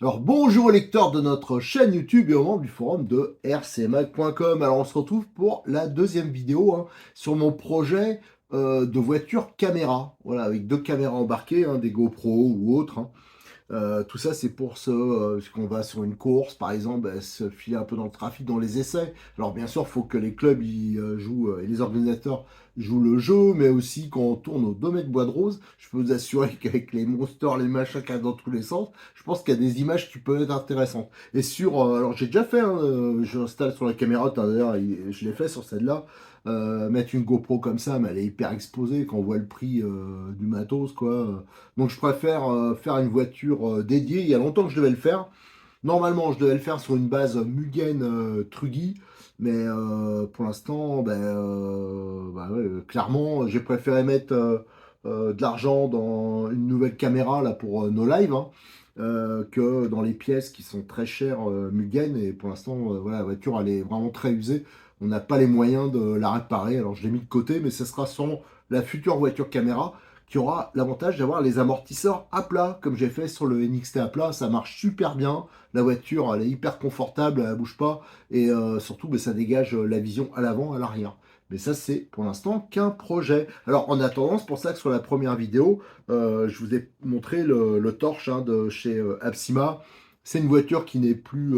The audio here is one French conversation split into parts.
Alors bonjour lecteurs de notre chaîne YouTube et aux membres du forum de rcmac.com. Alors on se retrouve pour la deuxième vidéo sur mon projet de voiture caméra. Voilà, avec deux caméras embarquées, des GoPro ou autres. Tout ça, c'est pour qu'on va sur une course, par exemple, se filer un peu dans le trafic, dans les essais. Alors, bien sûr, il faut que les clubs jouent et les organisateurs jouent le jeu, mais aussi quand on tourne au domaine de Bois de Rose, je peux vous assurer qu'avec les monsters, les machins qui arrivent dans tous les sens, je pense qu'il y a des images qui peuvent être intéressantes. Et alors j'ai déjà fait, je l'installe sur la caméra, d'ailleurs, je l'ai fait sur celle-là. Mettre une GoPro comme ça, mais elle est hyper exposée quand on voit le prix du matos, quoi. Donc je préfère faire une voiture dédiée. Il y a longtemps que je devais le faire. Normalement, je devais le faire sur une base Mugen Truggy. Mais pour l'instant, clairement, j'ai préféré mettre de l'argent dans une nouvelle caméra là, pour nos lives que dans les pièces qui sont très chères Mugen. Et pour l'instant, voilà, la voiture, elle est vraiment très usée. On n'a pas les moyens de la réparer. Alors je l'ai mis de côté, mais ce sera sûrement la future voiture caméra qui aura l'avantage d'avoir les amortisseurs à plat, comme j'ai fait sur le NXT à plat. Ça marche super bien. La voiture, elle est hyper confortable, elle ne bouge pas. Et surtout, ça dégage la vision à l'avant, à l'arrière. Mais ça, c'est pour l'instant qu'un projet. Alors, en attendant, c'est pour ça que sur la première vidéo, je vous ai montré le torche de chez Absima. C'est une voiture qui n'est plus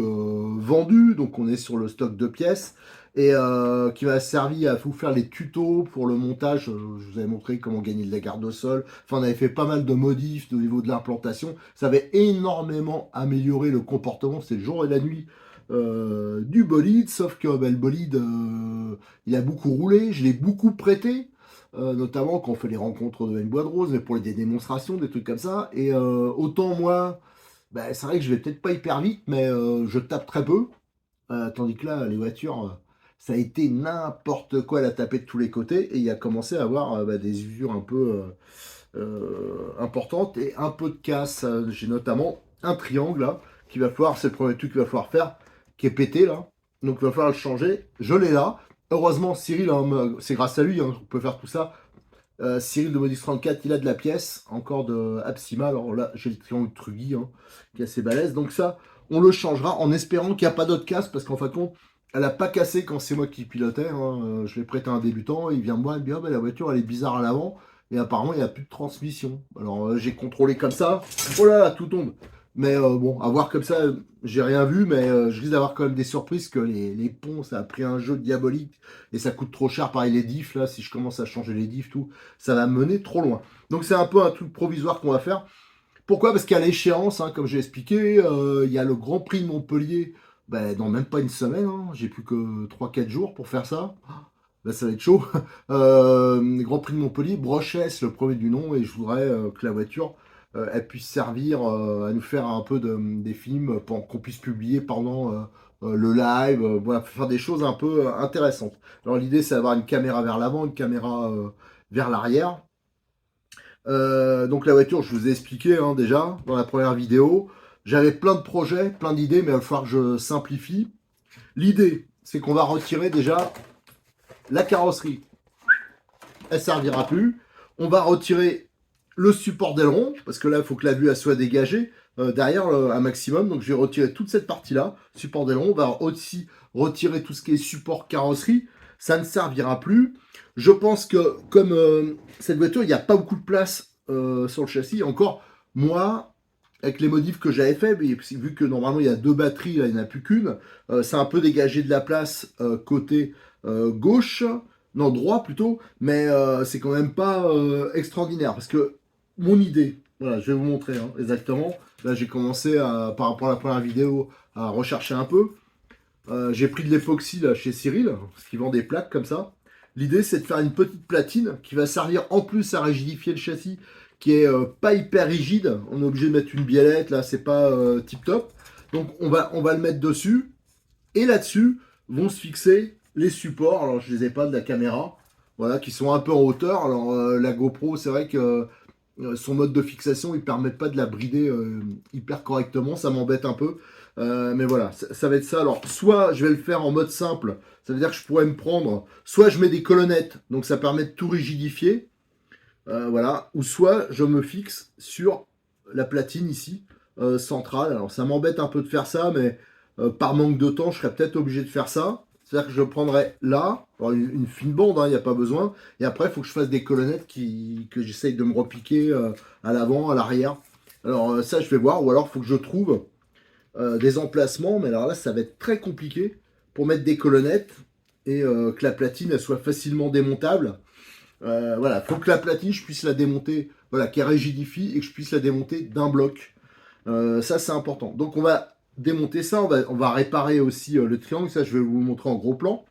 vendue, donc on est sur le stock de pièces et qui m'a servi à vous faire les tutos pour le montage. Je vous avais montré comment gagner de la garde au sol. Enfin, on avait fait pas mal de modifs au niveau de l'implantation. Ça avait énormément amélioré le comportement, c'est le jour et la nuit du bolide, sauf que le bolide, il a beaucoup roulé, je l'ai beaucoup prêté. Notamment quand on fait les rencontres de Bois de Rose, mais pour des démonstrations, des trucs comme ça. Et autant moi, c'est vrai que je vais peut-être pas hyper vite, mais je tape très peu. Tandis que là, les voitures, ça a été n'importe quoi, elle a tapé de tous les côtés et il a commencé à avoir des usures un peu importantes et un peu de casse. J'ai notamment un triangle là, qui va falloir, c'est le premier truc qu'il va falloir faire, qui est pété là. Donc il va falloir le changer. Je l'ai là. Heureusement, Cyril, c'est grâce à lui qu'on peut faire tout ça. Cyril de Modis 34, il a de la pièce, encore de Absima. Alors là, j'ai le triangle Truggy qui est assez balèze. Donc ça, on le changera en espérant qu'il n'y a pas d'autre casse, parce qu'en fin de compte, elle n'a pas cassé quand c'est moi qui pilotais. Je l'ai prêté à un débutant, il vient me voir, il me dit ah, la voiture elle est bizarre à l'avant, et apparemment il n'y a plus de transmission. Alors j'ai contrôlé comme ça, oh là là, tout tombe. Mais bon, à voir comme ça, j'ai rien vu, mais je risque d'avoir quand même des surprises que les ponts, ça a pris un jeu diabolique et ça coûte trop cher. Pareil, les diffs, là, si je commence à changer les diffs, tout, ça va mener trop loin. Donc c'est un peu un truc provisoire qu'on va faire. Pourquoi? Parce qu'à l'échéance, comme j'ai expliqué, il y a le Grand Prix de Montpellier dans même pas une semaine. J'ai plus que 3 4 jours pour faire ça. Là, ça va être chaud. Grand Prix de Montpellier, Brochesse, le premier du nom, et je voudrais que la voiture elle puisse servir à nous faire un peu des films pour qu'on puisse publier pendant le live, voilà, faire des choses un peu intéressantes. Alors l'idée, c'est d'avoir une caméra vers l'avant, une caméra vers l'arrière. Donc la voiture, je vous ai expliqué déjà dans la première vidéo. J'avais plein de projets, plein d'idées, mais il va falloir que je simplifie. L'idée, c'est qu'on va retirer déjà la carrosserie. Elle servira plus. On va retirer le support d'aileron, parce que là, il faut que la vue elle soit dégagée derrière un maximum. Donc je vais retirer toute cette partie-là, support d'aileron. On va aussi retirer tout ce qui est support carrosserie. Ça ne servira plus. Je pense que comme cette voiture, il n'y a pas beaucoup de place sur le châssis. Encore, moi, avec les modifs que j'avais fait, vu que normalement il y a deux batteries, là il n'y en a plus qu'une, ça a un peu dégagé de la place côté gauche, non droit plutôt, mais c'est quand même pas extraordinaire parce que mon idée, voilà, je vais vous montrer exactement. Là j'ai commencé par rapport à la première vidéo à rechercher un peu. J'ai pris de l'époxy là chez Cyril, parce qu'ils vendent des plaques comme ça. L'idée c'est de faire une petite platine qui va servir en plus à rigidifier le châssis, qui est pas hyper rigide. On est obligé de mettre une biellette, là c'est pas tip top. Donc on va le mettre dessus, et là-dessus vont se fixer les supports. Alors je les ai pas de la caméra, voilà, qui sont un peu en hauteur. Alors la GoPro, c'est vrai que son mode de fixation, il ne permet pas de la brider hyper correctement, ça m'embête un peu. Mais voilà, ça va être ça. Alors, soit je vais le faire en mode simple, ça veut dire que je pourrais me prendre, soit je mets des colonnettes, donc ça permet de tout rigidifier, voilà, ou soit je me fixe sur la platine ici, centrale. Alors ça m'embête un peu de faire ça, mais par manque de temps, je serais peut-être obligé de faire ça. C'est-à-dire que je le prendrais là, alors une fine bande, il n'y a pas besoin. Et après, il faut que je fasse des colonnettes que j'essaye de me repiquer à l'avant, à l'arrière. Alors ça, je vais voir. Ou alors, il faut que je trouve des emplacements. Mais alors là, ça va être très compliqué pour mettre des colonnettes et que la platine elle soit facilement démontable. Voilà, faut que la platine, je puisse la démonter, voilà, qu'elle rigidifie et que je puisse la démonter d'un bloc. Ça, c'est important. Donc, on va démonter ça, on va réparer aussi le triangle. Ça, je vais vous le montrer en gros plan.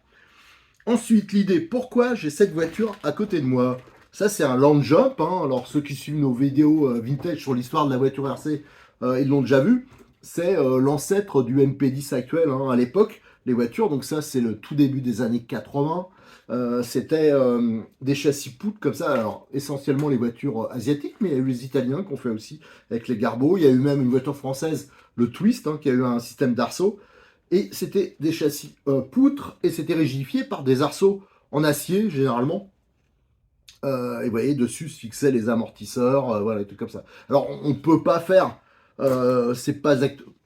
Ensuite, l'idée, pourquoi j'ai cette voiture à côté de moi? Ça, c'est un Land Jump. Hein. Alors, ceux qui suivent nos vidéos vintage sur l'histoire de la voiture RC, ils l'ont déjà vu. C'est l'ancêtre du MP10 actuel hein, à l'époque, les voitures. Donc, ça, c'est le tout début des années 80. C'était des châssis poutres comme ça. Alors, essentiellement les voitures asiatiques, mais il y a eu les Italiens qu'on fait aussi avec les Garbo. Il y a eu même une voiture française, le Twist, hein, qui a eu un système d'arceaux. Et c'était des châssis poutres et c'était rigidifié par des arceaux en acier généralement. Et vous voyez, dessus se fixaient les amortisseurs, voilà, des trucs comme ça. Alors, on ne peut pas faire, c'est pas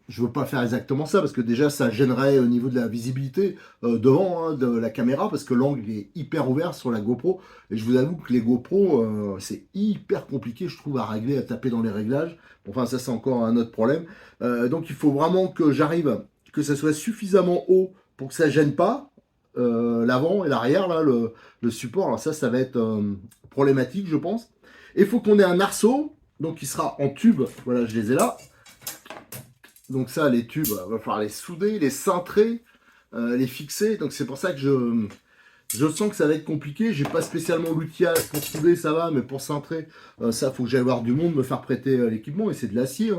je veux pas faire exactement ça parce que déjà ça gênerait au niveau de la visibilité devant hein, de la caméra parce que l'angle est hyper ouvert sur la GoPro et je vous avoue que les GoPro c'est hyper compliqué je trouve à régler, à taper dans les réglages. Enfin ça c'est encore un autre problème. Donc il faut vraiment que j'arrive que ça soit suffisamment haut pour que ça gêne pas l'avant et l'arrière là le support. Alors ça va être problématique je pense. Et il faut qu'on ait un arceau donc qui sera en tube. Voilà je les ai là. Donc ça, les tubes, il va falloir les souder, les cintrer, les fixer. Donc c'est pour ça que je sens que ça va être compliqué. J'ai pas spécialement l'outil pour souder, ça va, mais pour cintrer, ça, faut que j'aille voir du monde, me faire prêter l'équipement. Et c'est de l'acier.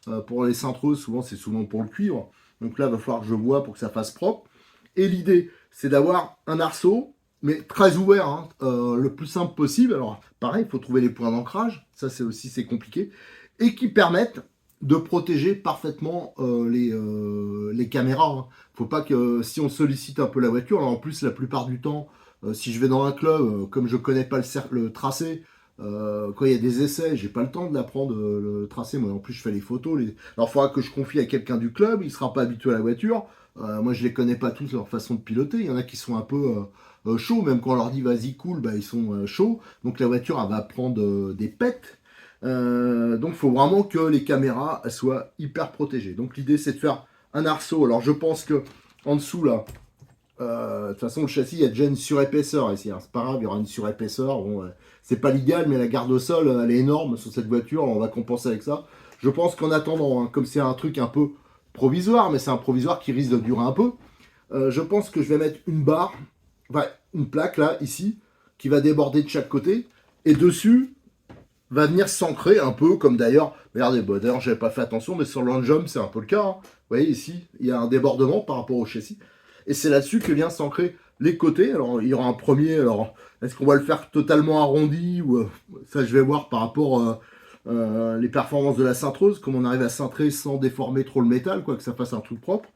Hein. Pour les cintreuses, souvent, c'est souvent pour le cuivre. Donc là, il va falloir que je vois pour que ça fasse propre. Et l'idée, c'est d'avoir un arceau, mais très ouvert, hein, le plus simple possible. Alors, pareil, il faut trouver les points d'ancrage. Ça, c'est compliqué. Et qui permettent de protéger parfaitement les caméras. Hein. Faut pas que si on sollicite un peu la voiture, alors en plus la plupart du temps, si je vais dans un club, comme je connais pas le tracé, quand il y a des essais, j'ai pas le temps de l'apprendre le tracé. Moi en plus je fais les photos. Alors il faudra que je confie à quelqu'un du club, il sera pas habitué à la voiture. Moi je les connais pas tous leur façon de piloter. Il y en a qui sont un peu chauds, même quand on leur dit vas-y cool, bah, ils sont chauds. Donc la voiture elle va prendre des pets. Donc il faut vraiment que les caméras soient hyper protégées. Donc l'idée c'est de faire un arceau. Alors je pense que en dessous là, de toute façon le châssis il y a déjà une surépaisseur ici. Hein. C'est pas grave, il y aura une surépaisseur. Bon, c'est pas l'idéal, mais la garde au sol elle est énorme sur cette voiture. On va compenser avec ça. Je pense qu'en attendant, hein, comme c'est un truc un peu provisoire, mais c'est un provisoire qui risque de durer un peu, je pense que je vais mettre une barre, enfin, une plaque là, ici, qui va déborder de chaque côté. Et dessus, va venir s'ancrer un peu comme d'ailleurs, regardez, bon, d'ailleurs j'avais pas fait attention, mais sur le Land Jump c'est un peu le cas. Hein. Vous voyez ici, il y a un débordement par rapport au châssis. Et c'est là-dessus que vient s'ancrer les côtés. Alors il y aura un premier, alors est-ce qu'on va le faire totalement arrondi ou ça je vais voir par rapport les performances de la cintreuse, comme on arrive à cintrer sans déformer trop le métal, quoi, que ça fasse un truc propre.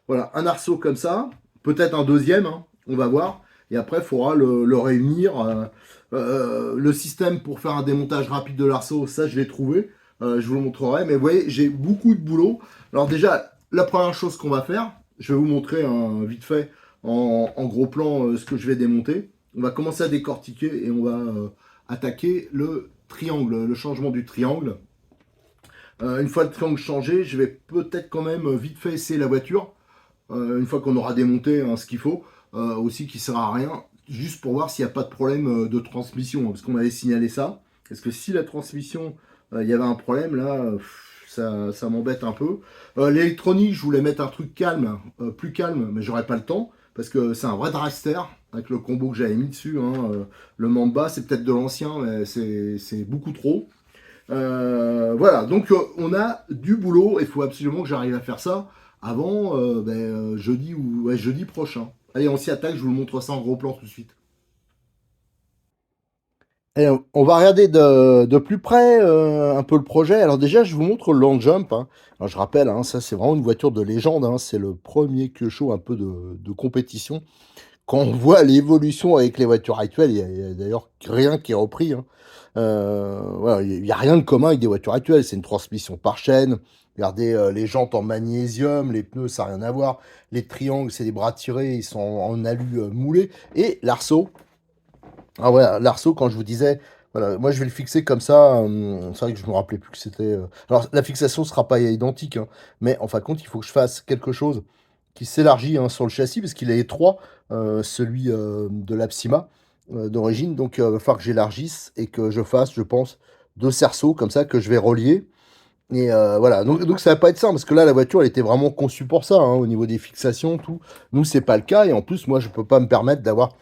Voilà, un arceau comme ça, peut-être un deuxième, hein, on va voir. Et après, il faudra le réunir. Le système pour faire un démontage rapide de l'arceau, ça je l'ai trouvé. Je vous le montrerai. Mais vous voyez, j'ai beaucoup de boulot. Alors déjà, la première chose qu'on va faire, je vais vous montrer vite fait en gros plan ce que je vais démonter. On va commencer à décortiquer et on va attaquer le triangle, le changement du triangle. Une fois le triangle changé, je vais peut-être quand même vite fait essayer la voiture. Une fois qu'on aura démonté hein, ce qu'il faut, aussi qui sert à rien, juste pour voir s'il n'y a pas de problème de transmission, hein, parce qu'on m'avait signalé ça. Parce que si la transmission, il y avait un problème, là, ça m'embête un peu. L'électronique, je voulais mettre un truc calme, plus calme, mais j'aurais pas le temps, parce que c'est un vrai dragster, avec le combo que j'avais mis dessus. Hein, le Mamba, c'est peut-être de l'ancien, mais c'est beaucoup trop. Voilà, donc on a du boulot, il faut absolument que j'arrive à faire ça avant jeudi ou ouais, jeudi prochain. Allez, on s'y attaque, je vous montre ça en gros plan tout de suite. Et on va regarder de plus près un peu le projet. Alors déjà, je vous montre le Long Jump. Hein. Alors je rappelle, hein, ça c'est vraiment une voiture de légende. Hein. C'est le premier Kyosho un peu de compétition. Quand on voit l'évolution avec les voitures actuelles, il y a d'ailleurs rien qui est repris. Hein. Voilà, il n'y a rien de commun avec des voitures actuelles. C'est une transmission par chaîne. Regardez, les jantes en magnésium, les pneus, ça n'a rien à voir. Les triangles, c'est des bras tirés, ils sont en alu moulé. Et l'arceau, ah ouais, l'arceau, quand je vous disais, voilà, moi je vais le fixer comme ça. C'est vrai que je me rappelais plus que c'était. Alors la fixation sera pas identique, hein, mais en fin de compte, il faut que je fasse quelque chose qui s'élargit hein, sur le châssis parce qu'il est étroit, celui de l'Apsima d'origine. Donc il va falloir que j'élargisse et que je fasse, je pense, deux cerceaux comme ça que je vais relier. Et voilà, donc ça va pas être simple parce que là la voiture elle était vraiment conçue pour ça, hein, au niveau des fixations, tout. Nous c'est pas le cas et en plus moi je peux pas me permettre d'avoir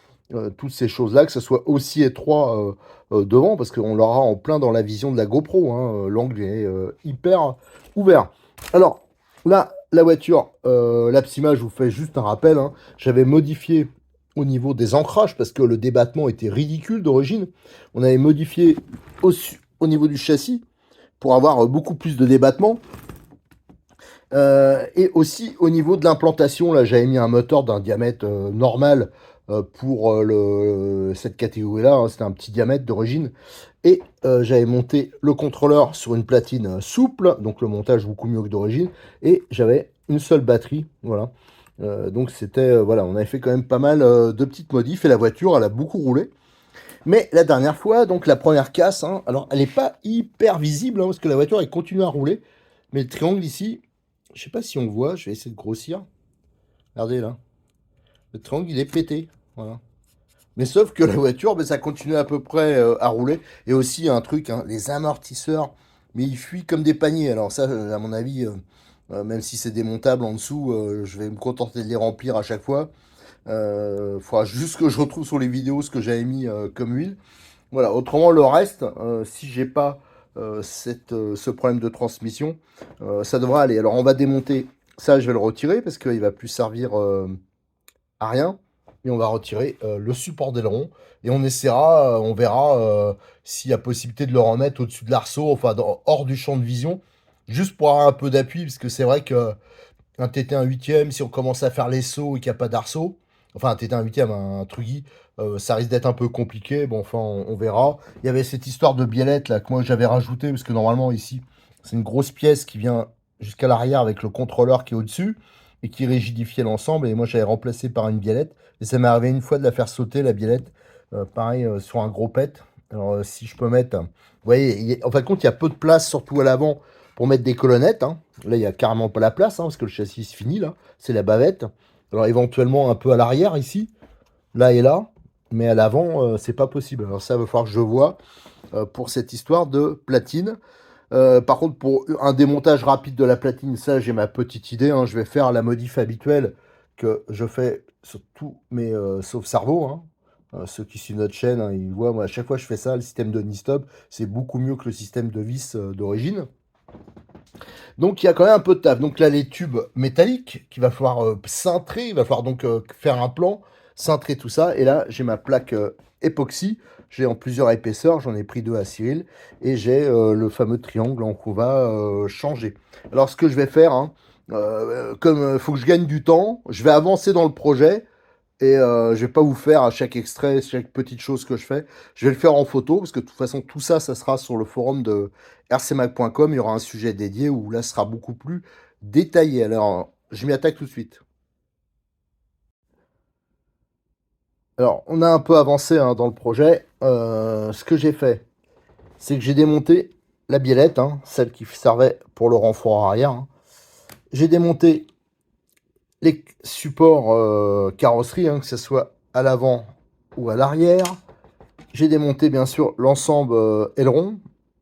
toutes ces choses-là, que ce soit aussi étroit devant parce qu'on l'aura en plein dans la vision de la GoPro, hein, l'angle est hyper ouvert. Alors là la voiture, l'Apsima je vous fais juste un rappel, hein, j'avais modifié au niveau des ancrages parce que le débattement était ridicule d'origine. On avait modifié au niveau du châssis pour avoir beaucoup plus de débattement. Et aussi au niveau de l'implantation, là j'avais mis un moteur d'un diamètre normal pour cette catégorie-là, hein, c'était un petit diamètre d'origine. Et j'avais monté le contrôleur sur une platine souple, donc le montage beaucoup mieux que d'origine. Et j'avais une seule batterie, voilà. Donc c'était, voilà, on avait fait quand même pas mal de petites modifs et la voiture, elle a beaucoup roulé. Mais la dernière fois, donc la première casse, hein, alors elle n'est pas hyper visible hein, parce que la voiture elle continue à rouler. Mais le triangle ici, je sais pas si on voit, je vais essayer de grossir. Regardez là, le triangle il est pété. Voilà. Mais sauf que la voiture, ben, ça continue à peu près à rouler. Et aussi un truc, hein, les amortisseurs, mais ils fuient comme des paniers. Alors ça, à mon avis, même si c'est démontable en dessous, je vais me contenter de les remplir à chaque fois. Faudra juste que je retrouve sur les vidéos ce que j'avais mis comme huile. Voilà, autrement le reste, si j'ai pas ce problème de transmission, ça devrait aller. Alors on va démonter ça, je vais le retirer parce qu'il va plus servir à rien. Et on va retirer le support d'aileron et on essaiera, on verra s'il y a possibilité de le remettre au-dessus de l'arceau, enfin hors du champ de vision, juste pour avoir un peu d'appui, parce que c'est vrai que un TT1 8e, si on commence à faire les sauts et qu'il n'y a pas d'arceau, enfin un TT1 8e, un Truggy, ça risque d'être un peu compliqué. Bon, enfin, on verra. Il y avait cette histoire de biellette là que moi j'avais rajouté parce que normalement ici, c'est une grosse pièce qui vient jusqu'à l'arrière avec le contrôleur qui est au-dessus et qui rigidifiait l'ensemble. Et moi j'avais remplacé par une biellette. Et ça m'est arrivé une fois de la faire sauter la biellette, pareil sur un gros pet. Alors si je peux mettre, vous voyez, en fin de compte, il y a peu de place, surtout à l'avant, pour mettre des colonnettes. Hein. Là, il n'y a carrément pas la place, hein, parce que le châssis se finit, là. C'est la bavette. Alors, éventuellement, un peu à l'arrière, ici, là et là. Mais à l'avant, c'est pas possible. Alors, ça va falloir que je vois pour cette histoire de platine. Par contre, pour un démontage rapide de la platine, ça, j'ai ma petite idée. Hein. Je vais faire la modif habituelle que je fais sur tous mes sauve-cerveau. Hein. Ceux qui suivent notre chaîne, hein, ils voient, moi, à chaque fois que je fais ça, le système de Nistop, c'est beaucoup mieux que le système de vis d'origine. Donc il y a quand même un peu de taf. Donc là, les tubes métalliques qu'il va falloir cintrer, il va falloir donc faire un plan, cintrer tout ça. Et là, j'ai ma plaque époxy. J'ai en plusieurs épaisseurs, j'en ai pris deux à Cyril. Et j'ai le fameux triangle qu'on va changer. Alors ce que je vais faire, hein, comme il faut que je gagne du temps, je vais avancer dans le projet. Et je vais pas vous faire à chaque extrait, chaque petite chose que je fais. Je vais le faire en photo, parce que de toute façon, tout ça, ça sera sur le forum de rcmac.com. Il y aura un sujet dédié où là, ce sera beaucoup plus détaillé. Alors, je m'y attaque tout de suite. Alors, on a un peu avancé hein, dans le projet. Ce que j'ai fait, c'est que j'ai démonté la biellette, hein, celle qui servait pour le renfort arrière. Hein. J'ai démonté les supports carrosserie, hein, que ce soit à l'avant ou à l'arrière. J'ai démonté bien sûr l'ensemble aileron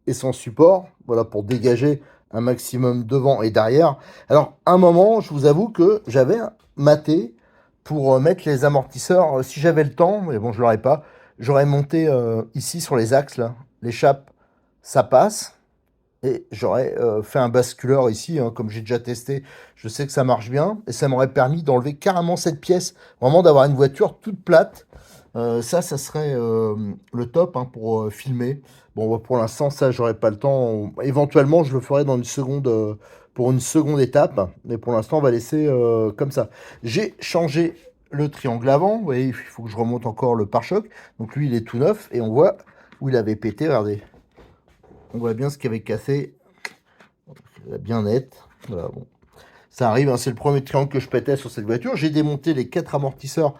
et son support, voilà, pour dégager un maximum devant et derrière. Alors, à un moment, je vous avoue que j'avais maté pour mettre les amortisseurs, si j'avais le temps, mais bon, je l'aurais pas, j'aurais monté ici sur les axes, là, l'échappe, ça passe, et j'aurais fait un basculeur ici, hein, comme j'ai déjà testé, je sais que ça marche bien, et ça m'aurait permis d'enlever carrément cette pièce, vraiment d'avoir une voiture toute plate. Ça serait le top hein, pour filmer. Bon, bah, pour l'instant, ça, j'aurais pas le temps. Éventuellement, je le ferai dans une seconde, pour une seconde étape, mais pour l'instant, on va laisser comme ça. J'ai changé le triangle avant, vous voyez, il faut que je remonte encore le pare-choc. Donc lui, il est tout neuf, et on voit où il avait pété, regardez. On voit bien ce qui avait cassé. bien nette. Voilà, bon. Ça arrive, hein, c'est le premier triangle que je pétais sur cette voiture. J'ai démonté les 4 amortisseurs.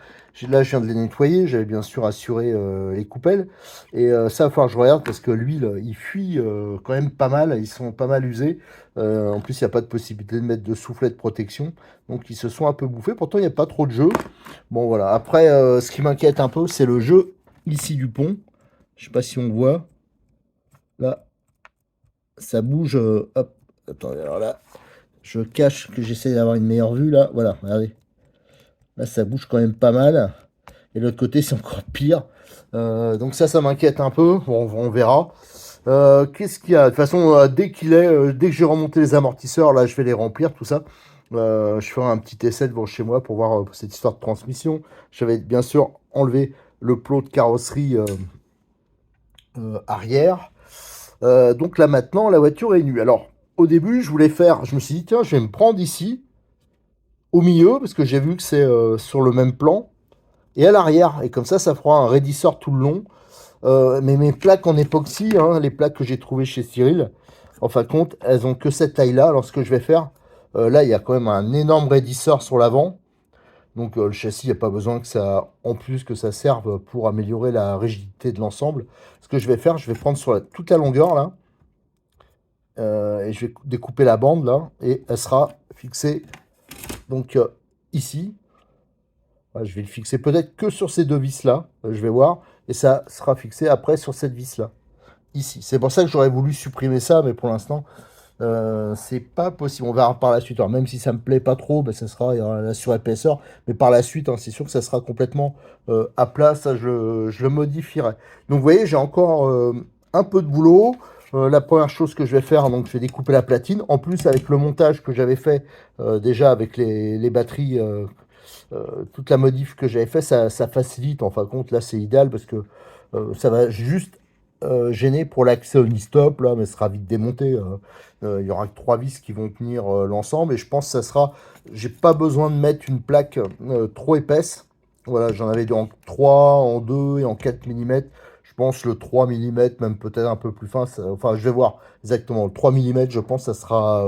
Là, je viens de les nettoyer. J'avais bien sûr assuré les coupelles. Et ça, il va falloir que je regarde parce que l'huile, il fuit quand même pas mal. Ils sont pas mal usés. En plus, il n'y a pas de possibilité de mettre de soufflet de protection. Donc, ils se sont un peu bouffés. Pourtant, il n'y a pas trop de jeu. Bon, voilà. Après, ce qui m'inquiète un peu, c'est le jeu ici du pont. Je sais pas si on voit. Là, ça bouge. Hop. Attendez, alors là. Je cache que j'essaie d'avoir une meilleure vue là. Voilà, regardez. Là, ça bouge quand même pas mal. Et de l'autre côté, c'est encore pire. Donc ça m'inquiète un peu. Bon, on verra. Qu'est-ce qu'il y a? De toute façon, dès que j'ai remonté les amortisseurs, là, je vais les remplir, tout ça. Je ferai un petit essai devant chez moi pour voir cette histoire de transmission. J'avais bien sûr enlevé le plot de carrosserie arrière. Donc là maintenant, la voiture est nue. Alors, au début, je me suis dit, tiens, je vais me prendre ici, au milieu, parce que j'ai vu que c'est sur le même plan, et à l'arrière. Et comme ça fera un raidisseur tout le long. Mais mes plaques en époxy, hein, les plaques que j'ai trouvées chez Cyril, en fin de compte, elles ont que cette taille-là. Alors ce que je vais faire, là, il y a quand même un énorme raidisseur sur l'avant. Donc le châssis, il n'y a pas besoin que ça, en plus que ça serve pour améliorer la rigidité de l'ensemble. Ce que je vais faire, je vais prendre sur toute la longueur là, et je vais découper la bande là, et elle sera fixée donc ici. Voilà, je vais le fixer peut-être que sur ces deux vis là, je vais voir, et ça sera fixé après sur cette vis là, ici. C'est pour ça que j'aurais voulu supprimer ça, mais pour l'instant, c'est pas possible. On verra par la suite. Alors, même si ça me plaît pas trop, ben, il y aura la surépaisseur. Mais par la suite, hein, c'est sûr que ça sera complètement à plat. Ça, je le modifierai. Donc, vous voyez, j'ai encore un peu de boulot. La première chose que je vais faire, donc, je vais découper la platine. En plus, avec le montage que j'avais fait déjà avec les batteries, toute la modif que j'avais fait, ça facilite. En fin de compte, là, c'est idéal parce que ça va juste gêner pour l'accès au stop là, mais ce sera vite démonté. Il y aura que 3 vis qui vont tenir l'ensemble et je pense que ça sera. J'ai pas besoin de mettre une plaque trop épaisse. Voilà, j'en avais en 3, en 2 et en 4 mm. Je pense le 3 mm, même peut-être un peu plus fin. Enfin, je vais voir exactement. Le 3 mm, je pense que ça sera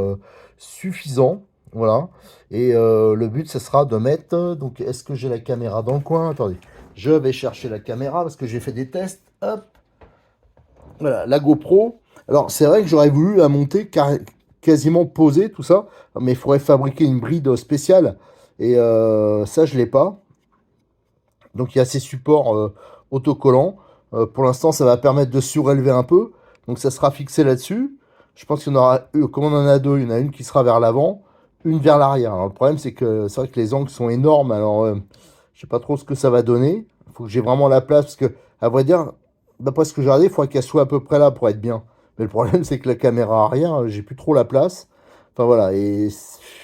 suffisant. Voilà. Et le but, ce sera de mettre. Donc, est-ce que j'ai la caméra dans le coin? Attendez. Je vais chercher la caméra parce que j'ai fait des tests. Hop. Voilà, la GoPro. Alors, c'est vrai que j'aurais voulu la monter quasiment posée, tout ça. Mais il faudrait fabriquer une bride spéciale. Et ça, je ne l'ai pas. Donc, il y a ces supports autocollants. Pour l'instant, ça va permettre de surélever un peu. Donc, ça sera fixé là-dessus. Je pense qu'il y en aura, comme on en a deux, il y en a une qui sera vers l'avant, une vers l'arrière. Alors, le problème, c'est vrai que les angles sont énormes. Alors, je sais pas trop ce que ça va donner. Il faut que j'ai vraiment la place. Parce que, à vrai dire, d'après ce que j'ai regardé, il faudrait qu'elle soit à peu près là pour être bien. Mais le problème, c'est que la caméra arrière, j'ai plus trop la place. Enfin voilà,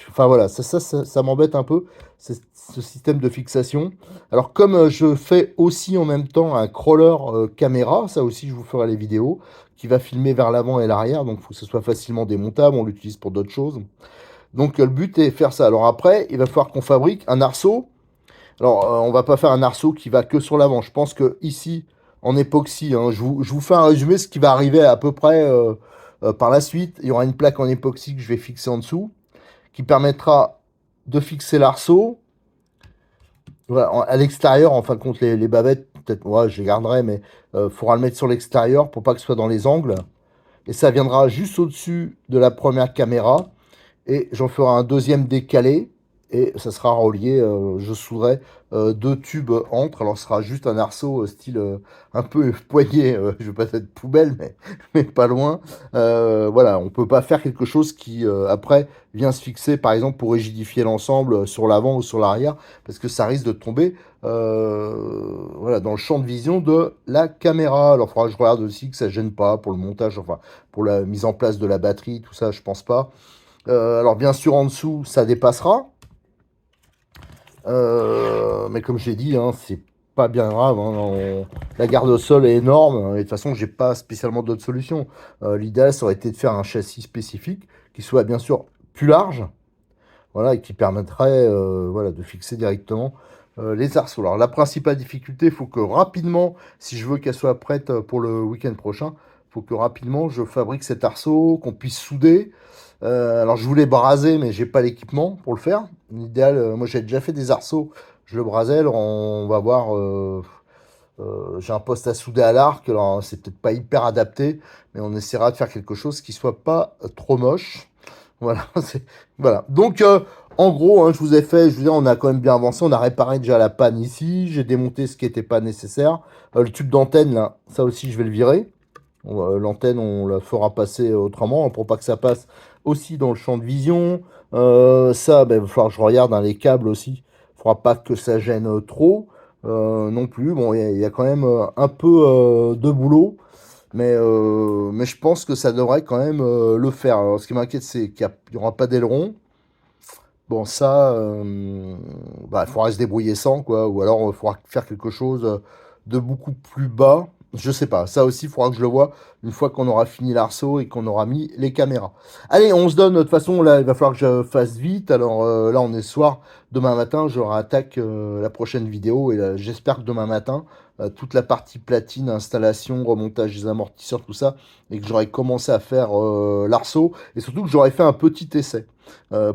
enfin voilà, ça m'embête un peu, ce système de fixation. Alors comme je fais aussi en même temps un crawler caméra, ça aussi je vous ferai les vidéos, qui va filmer vers l'avant et l'arrière, donc il faut que ce soit facilement démontable, on l'utilise pour d'autres choses. Donc le but est de faire ça. Alors après, il va falloir qu'on fabrique un arceau. Alors on va pas faire un arceau qui va que sur l'avant. Je pense que ici, en époxy, hein, je vous fais un résumé, ce qui va arriver à peu près par la suite. Il y aura une plaque en époxy que je vais fixer en dessous, qui permettra de fixer l'arceau. Voilà, à l'extérieur, en fin de compte, les bavettes, peut-être, ouais, je les garderai, mais il faudra le mettre sur l'extérieur pour pas que ce soit dans les angles. Et ça viendra juste au-dessus de la première caméra. Et j'en ferai un deuxième décalé. Et ça sera relié, je souderai deux tubes entre. Alors ce sera juste un arceau style un peu poignet, je vais pas être poubelle, mais pas loin. Voilà, on peut pas faire quelque chose qui après vient se fixer par exemple pour rigidifier l'ensemble sur l'avant ou sur l'arrière, parce que ça risque de tomber voilà, dans le champ de vision de la caméra. Alors il faudra que je regarde aussi que ça gêne pas pour le montage, enfin pour la mise en place de la batterie, tout ça, je pense pas. Alors bien sûr en dessous ça dépassera. Mais comme j'ai dit, hein, c'est pas bien grave. Hein, la garde au sol est énorme. Et de toute façon, j'ai pas spécialement d'autres solutions. L'idéal, ça aurait été de faire un châssis spécifique qui soit bien sûr plus large. Voilà, et qui permettrait voilà, de fixer directement les arceaux. Alors, la principale difficulté, il faut que rapidement, si je veux qu'elle soit prête pour le week-end prochain, faut que rapidement je fabrique cet arceau, qu'on puisse souder. Alors je voulais braser, mais j'ai pas l'équipement pour le faire. L'idéal, moi j'ai déjà fait des arceaux, je le brasais. Alors on va voir. J'ai un poste à souder à l'arc, alors c'est peut-être pas hyper adapté, mais on essaiera de faire quelque chose qui soit pas trop moche. Voilà, voilà. Donc en gros, hein, je vous ai fait, je veux dire, on a quand même bien avancé, on a réparé déjà la panne ici, j'ai démonté ce qui n'était pas nécessaire. Le tube d'antenne là, ça aussi je vais le virer. L'antenne, on la fera passer autrement, hein, pour pas que ça passe aussi dans le champ de vision. Ça, ben, il va falloir que je regarde, hein, les câbles aussi. Il ne faudra pas que ça gêne trop non plus. Bon, il y a quand même un peu de boulot, mais je pense que ça devrait quand même le faire. Alors, ce qui m'inquiète, c'est qu'il n'y aura pas d'aileron. Bon, ça, bah, il faudra se débrouiller sans, quoi. Ou alors, il faudra faire quelque chose de beaucoup plus bas. Je sais pas. Ça aussi, il faudra que je le vois une fois qu'on aura fini l'arceau et qu'on aura mis les caméras. Allez, on se donne. De toute façon, là, il va falloir que je fasse vite. Alors là, on est soir. Demain matin, je rattaque la prochaine vidéo. Et j'espère que demain matin, toute la partie platine, installation, remontage des amortisseurs, tout ça, et que j'aurai commencé à faire l'arceau. Et surtout que j'aurai fait un petit essai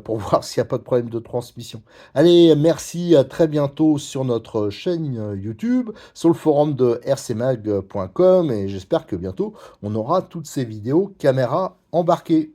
pour voir s'il n'y a pas de problème de transmission. Allez, merci, à très bientôt sur notre chaîne YouTube, sur le forum de rcmag.com et j'espère que bientôt on aura toutes ces vidéos caméra embarquées.